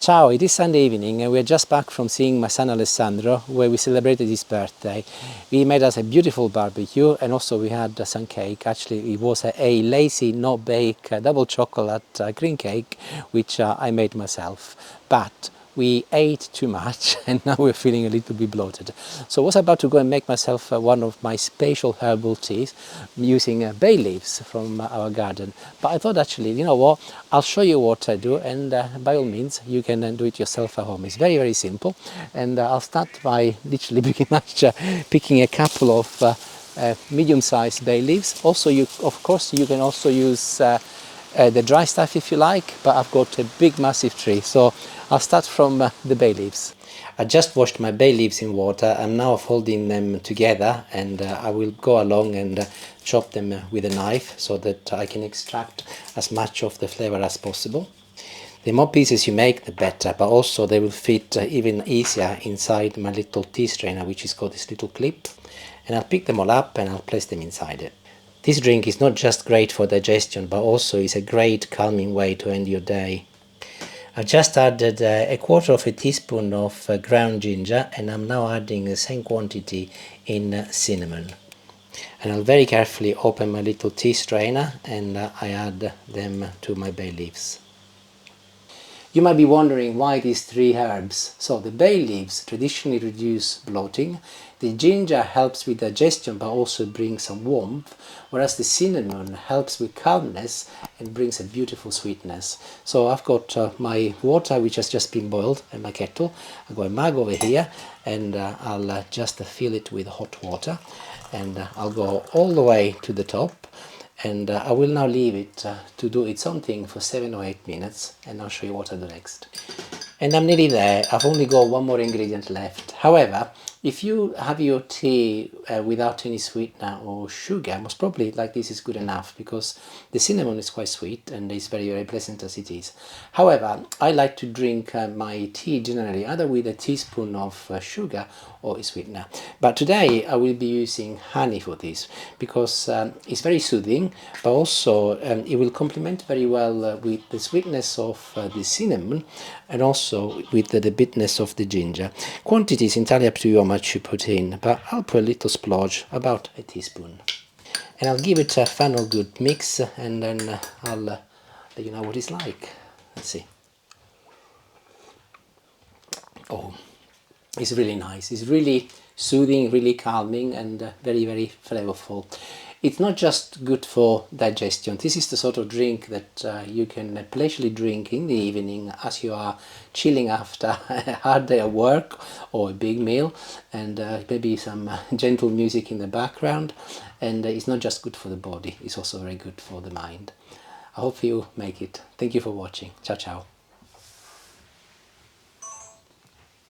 Ciao, it is Sunday evening and we're just back from seeing my son Alessandro, where we celebrated his birthday. We made us a beautiful barbecue and also we had some cake. Actually, it was a lazy, no bake, double chocolate cream cake, which I made myself. But we ate too much and now we're feeling a little bit bloated. So I was about to go and make myself one of my special herbal teas using bay leaves from our garden. But I thought actually, you know what, I'll show you what I do and by all means you can do it yourself at home. It's very, very simple. And I'll start by literally pretty much picking a couple of medium-sized bay leaves. Also, of course, you can also use the dry stuff if you like, but I've got a big massive tree, so I'll start from the bay leaves. I just washed my bay leaves in water. I'm now folding them together and I will go along and chop them with a knife so that I can extract as much of the flavor as possible. The more pieces you make, the better, but also they will fit even easier inside my little tea strainer, which is called this little clip. And I'll pick them all up and I'll place them inside it. This drink is not just great for digestion, but also is a great calming way to end your day. I've just added a quarter of a teaspoon of ground ginger and I'm now adding the same quantity in cinnamon. And I'll very carefully open my little tea strainer and I add them to my bay leaves. You might be wondering why these three herbs. So the bay leaves traditionally reduce bloating, the ginger helps with digestion but also brings some warmth, whereas the cinnamon helps with calmness and brings a beautiful sweetness. So I've got my water which has just been boiled in my kettle. I've got a mug over here and I'll just fill it with hot water and I'll go all the way to the top. And I will now leave it to do its own thing for 7 or 8 minutes and I'll show you what I do next. And I'm nearly there. I've only got one more ingredient left. However, if you have your tea without any sweetener or sugar, most probably like this is good enough because the cinnamon is quite sweet and it's very, very pleasant as it is. However, I like to drink my tea generally either with a teaspoon of sugar or a sweetener. But today I will be using honey for this because it's very soothing, but also it will complement very well with the sweetness of the cinnamon and also with the bitterness of the ginger. Quantity is entirely up to you how much you put in, but I'll put a little splodge, about a teaspoon. And I'll give it a final good mix and then I'll let you know what it's like. Let's see. Oh, it's really nice. It's really soothing, really calming and very, very flavorful. It's not just good for digestion. This is the sort of drink that you can leisurely drink in the evening as you are chilling after a hard day of work or a big meal, and maybe some gentle music in the background. And it's not just good for the body, it's also very good for the mind. I hope you make it. Thank you for watching. Ciao, ciao.